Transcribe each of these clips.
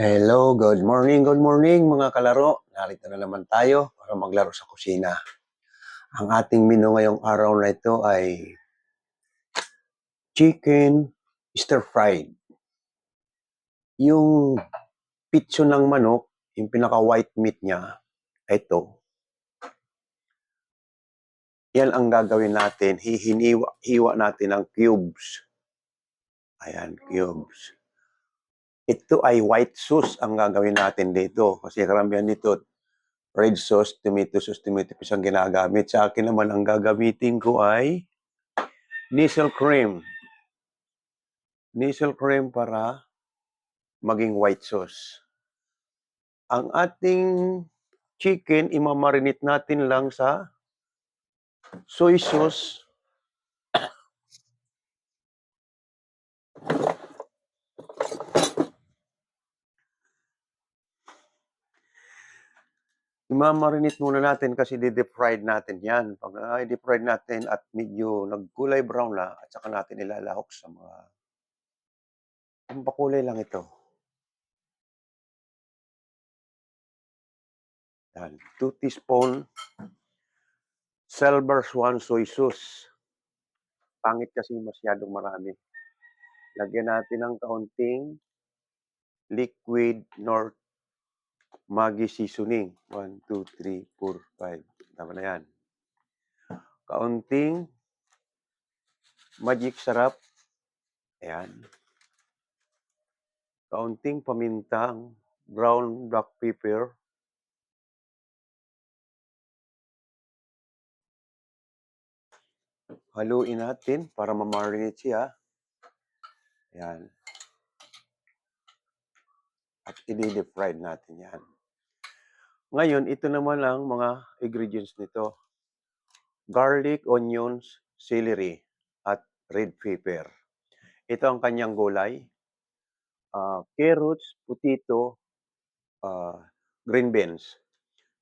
Hello, good morning mga kalaro. Narito na naman tayo para maglaro sa kusina. Ang ating menu ngayong araw na ito ay chicken stir-fried. Yung pitso ng manok, yung pinaka-white meat niya, ito. Yan ang gagawin natin. Hiwa natin ng cubes. Ayan, cubes. Ito ay white sauce ang gagawin natin dito. Kasi karamihan nito, red sauce, tomato paste ang ginagamit. Sa akin naman, ang gagamitin ko ay Nisel cream. Nisel cream para maging white sauce. Ang ating chicken, imamarinate natin lang sa soy sauce. Imamarinate muna natin kasi di-deep fried natin yan. Pag deep fried natin at medyo nagkulay brown na, at saka natin ilalahok sa mga pampakulay lang ito. Yan. 2 teaspoon Silver Swan soy sauce. Pangit kasi masyadong marami. Lagyan natin ng kaunting liquid North Maggi seasoning. 1, 2, 3, 4, 5. Tama na yan. Kaunting magic sarap. Ayan. Kaunting pamintang brown black pepper. Haluin natin para ma-marinate siya. Ayan. At i-deep fried natin yan. Ngayon, ito naman ang mga ingredients nito. Garlic, onions, celery, at red pepper. Ito ang kanyang gulay. Carrots, potato, green beans.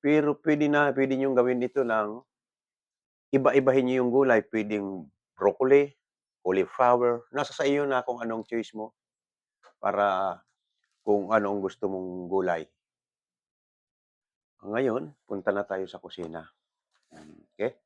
Pero pwede niyong gawin ito ng iba-ibahin niyo yung gulay. Pwedeng broccoli, cauliflower. Nasa sa iyo na kung anong choice mo para kung anong gusto mong gulay. Ngayon, punta na tayo sa kusina. Okay?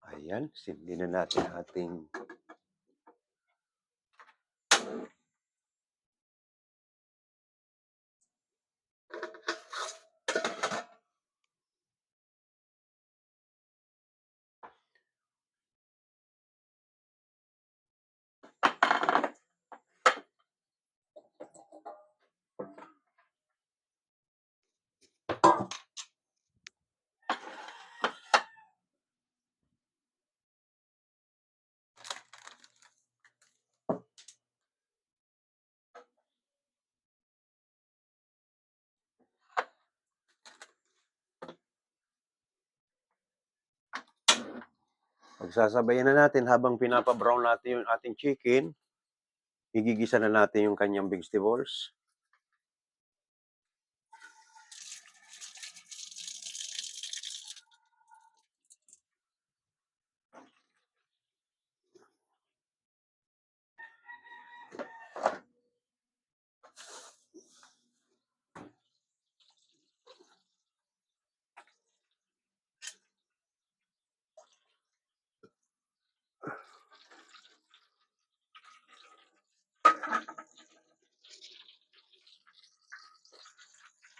Ayan, sindi na natin ating pagsasabayan na natin habang pinapa-brown natin yung ating chicken. Igigisa na natin yung kanyang vegetables.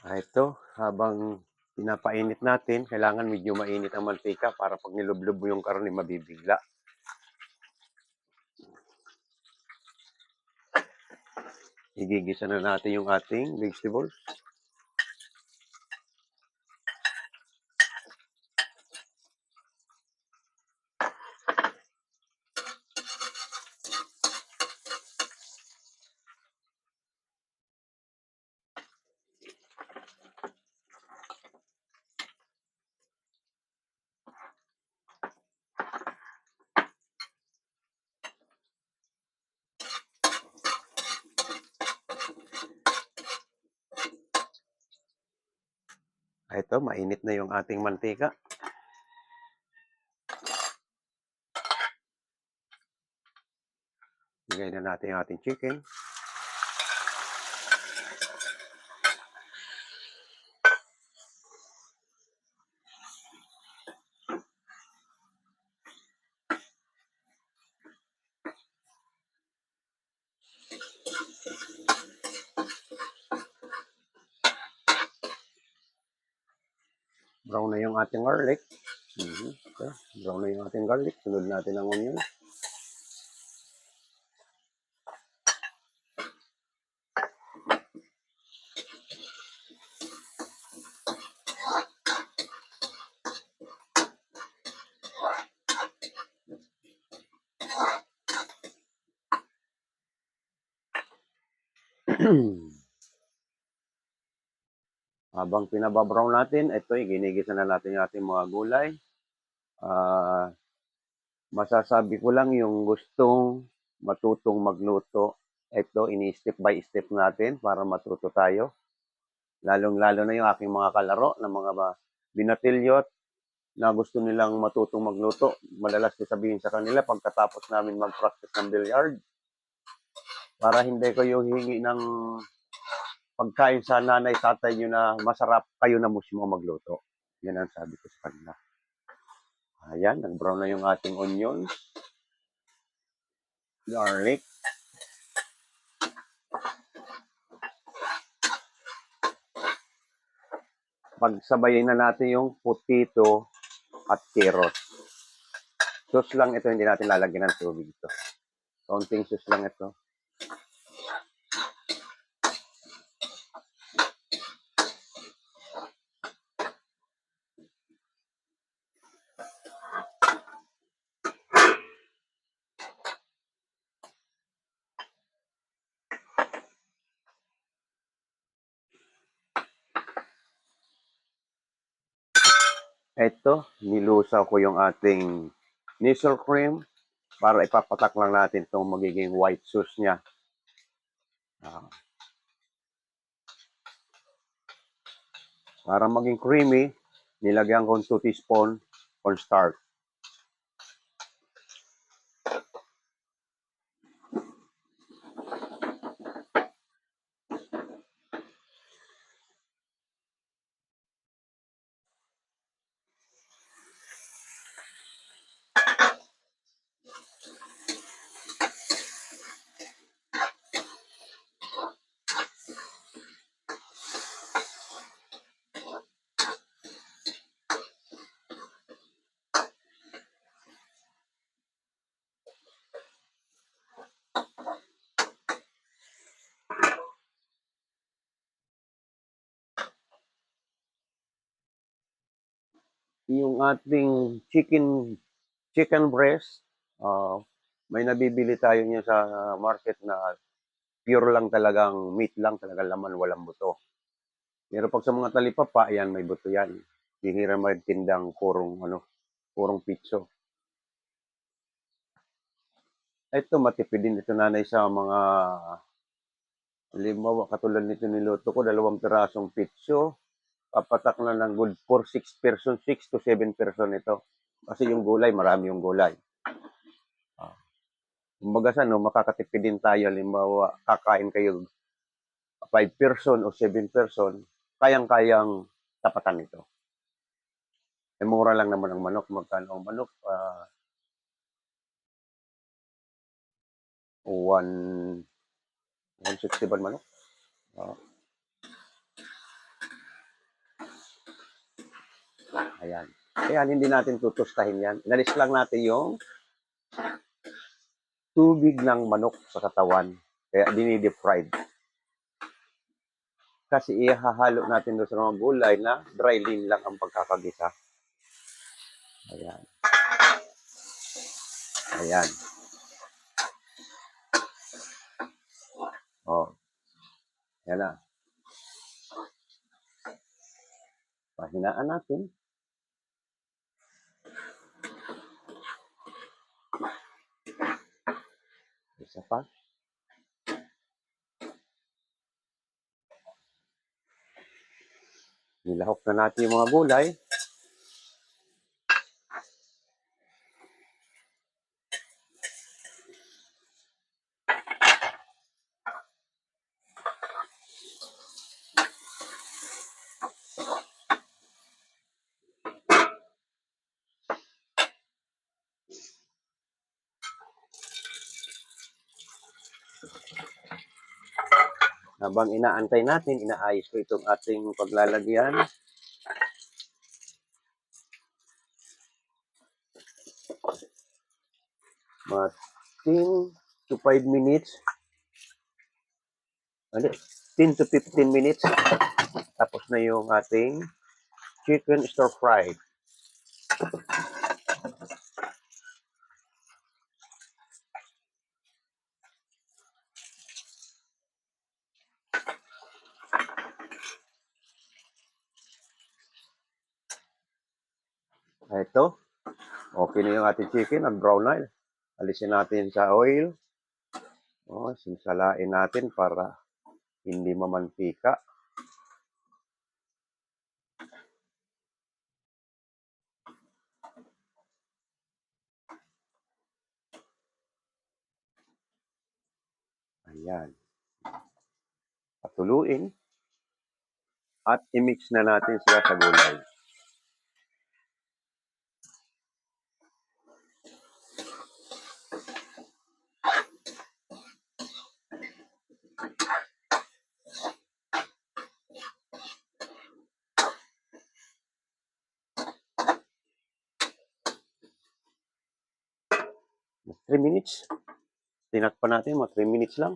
Ito, habang pinapainit natin, kailangan medyo mainit ang mantika para pag nilublob mo yung karne, mabibigla. Igigisa na natin yung ating vegetables. Ito, mainit na yung ating mantika. Lagay na natin yung ating chicken. Brown na yung ating garlic. Okay. Brown na yung ating garlic. Sunod natin ang onion. Habang pinababrown natin, ito, ginigisa na natin yung ating mga gulay. Masasabi ko lang yung gustong matutong magluto, ito, ini-step by step natin para matuto tayo. Lalong-lalo na yung aking mga kalaro na mga binatilyot na gusto nilang matutong magluto. Madalas ko sabihin sa kanila pagkatapos namin mag-practice ng billiard, para hindi kayo hingi ng pagkain sa nanay, tatay nyo na masarap, kayo na mismo magluto. Yan ang sabi ko sa kanila. Ayan, nag-brown na yung ating onions, garlic. Pagsabayin na natin yung potato at carrot. Sauce lang ito, hindi natin lalagyan ng tubig ito. Kaunting sauce lang ito. Ito, nilusaw ko yung ating nisol cream para ipapatak lang natin itong magiging white sauce niya. Para maging creamy, nilagyan ko 2 teaspoon cornstarch. Yung ating chicken breast, may nabibili tayo niya sa market na pure lang talagang meat lang, talagang laman, walang buto. Pero pag sa mga talipapa, ayan, may buto yan. Bihira magtindang purong pitso. Ito, matipid din ito nanay sa mga halimbawa, katulad nito niluto ko, 2 pirasong pitso. Papatak na ng good for 6 person, 6 to 7 person ito. Kasi yung gulay, marami yung gulay. Kumbaga sa makakatipid din tayo. Halimbawa, kakain kayo 5 person o 7 person, kayang-kayang tapatan ito. Mura lang naman ang manok. Magkano ang manok? 160 ba manok? Ayan. Kaya hindi natin tutustahin yan. Inalis lang natin yung tubig ng manok sa katawan. Kaya dinidip fried. Kasi ihahalo natin doon sa mga gulay na dry lean lang ang pagkakagisa. Ayan. Ayan. Yan na. Pahinaan natin. Isa pa. Nilahok na natin yung mga gulay. Habang inaantay natin, inaayos ko itong ating paglalagyan. Mga 10 to 5 minutes. 10 to 15 minutes. Tapos na yung ating chicken stir fry. Ito, okay na yung ating chicken, nag-brown na. Alisin natin sa oil. Sinsalain natin para hindi mamantika. Ayan. Patuluin. At i-mix na natin sila sa gulay. Mga 3 minutes. Tinakpan natin, mga 3 minutes lang.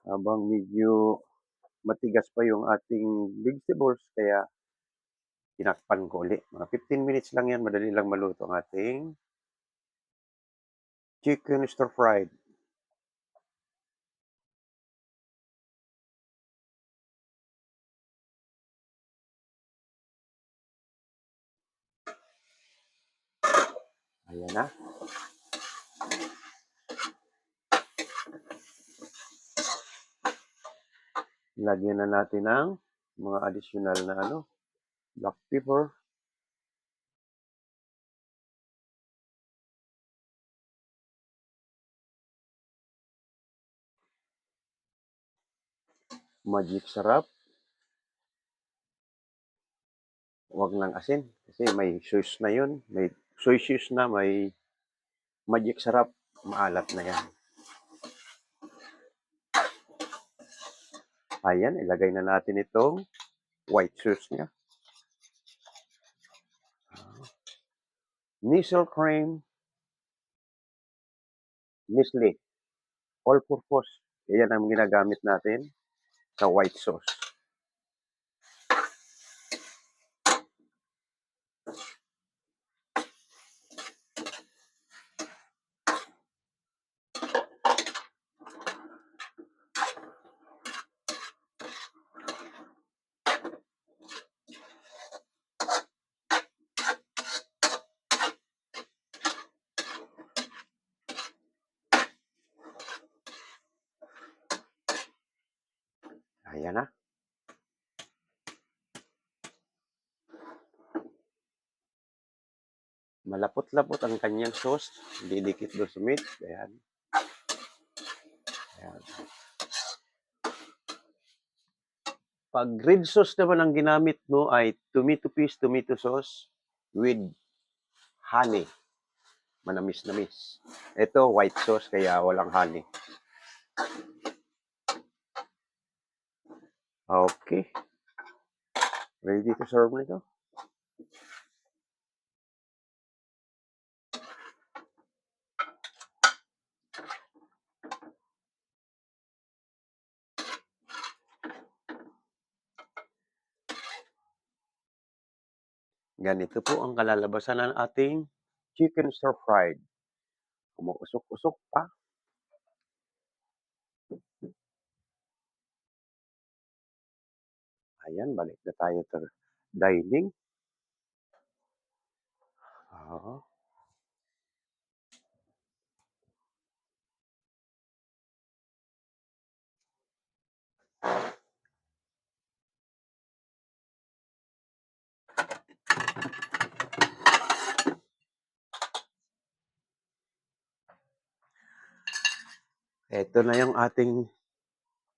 Habang medyo matigas pa yung ating vegetables, kaya tinakpan ko ulit. Mga 15 minutes lang yan, madali lang maluto ang ating chicken stir fried. Ayan na. Lagyan na natin ng mga additional na black pepper. Magic sarap. Huwag lang asin kasi may sauce na yun. May soy sauce na, may magic sarap. Maalat na yan. Ayan, ilagay na natin itong white sauce niya. Nestle cream. Nestle. All-purpose. Yan ang ginagamit natin sa white sauce. Ayan na. Malapot-lapot ang kanyang sauce. Didikit doon sa meat. Ayan. Ayan. Pag red sauce naman ang ginamit mo ay tomato paste, tomato sauce with honey. Manamis-namis. Ito, white sauce, kaya walang honey. Okay. Ready to serve na ito. Ganito po ang kalalabasan ng ating chicken stir fried. Umuusok-usok pa. Ayan, balik na tayo sa dining. Oo. Eto na yung ating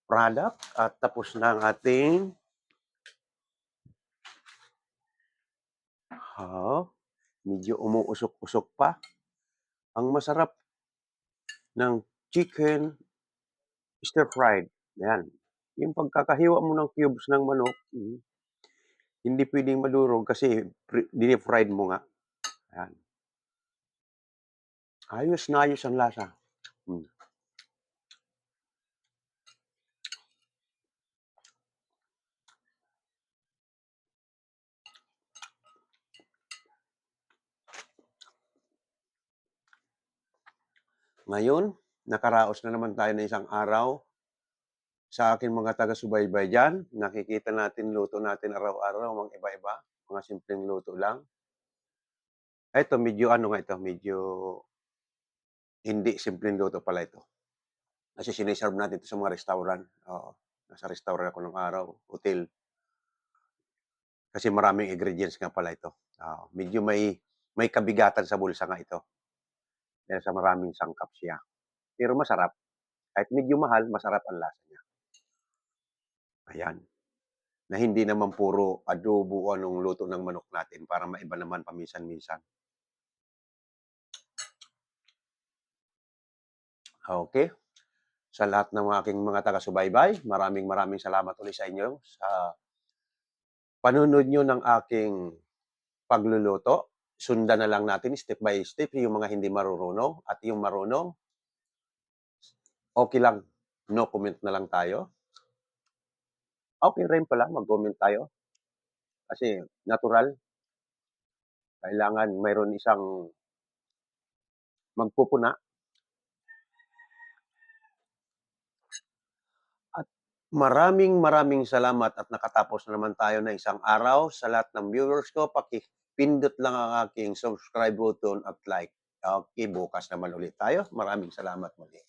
product at tapos na ang ating medyo umuusok-usok pa. Ang masarap ng chicken stir fried, yan. Yung pagkakahiwa mo ng cubes ng manok, hindi puwedeng madurog kasi dini-fried mo nga, yan. Ayos na ayos ang lasa. Hmm. Ngayon, nakaraos na naman tayo ng isang araw sa aking mga taga-subaybay diyan. Nakikita natin luto natin araw-araw mga iba-iba, mga simpleng luto lang. Eto medyo ano nga ito, medyo hindi simpleng luto pala ito. Kasi sine-serve natin ito sa mga restaurant, oo. Nasa restaurant ako nung araw, hotel. Kasi maraming ingredients nga pala ito, oo. Medyo may kabigatan sa bulsa nga ito, dahil sa maraming sangkap siya. Pero masarap, kahit medyo mahal, masarap ang lasa niya. Ayan, na hindi naman puro adobo o anong luto ng manok natin para maiba naman paminsan-minsan. Okey, sa lahat ng aking mga taga-subaybay, maraming salamat ulit sa inyo sa panonood niyo ng aking pagluluto. Sundan na lang natin step by step yung mga hindi marurunong at yung marunong, okey lang, no comment na lang tayo. Okey rin pala mag-comment tayo kasi natural, kailangan mayroon isang magpupuna at maraming salamat at nakatapos na naman tayo ng isang araw. Sa lahat ng viewers ko, pakipindot lang ang aking subscribe button at like. Okey, bukas naman ulit tayo. Maraming salamat muli.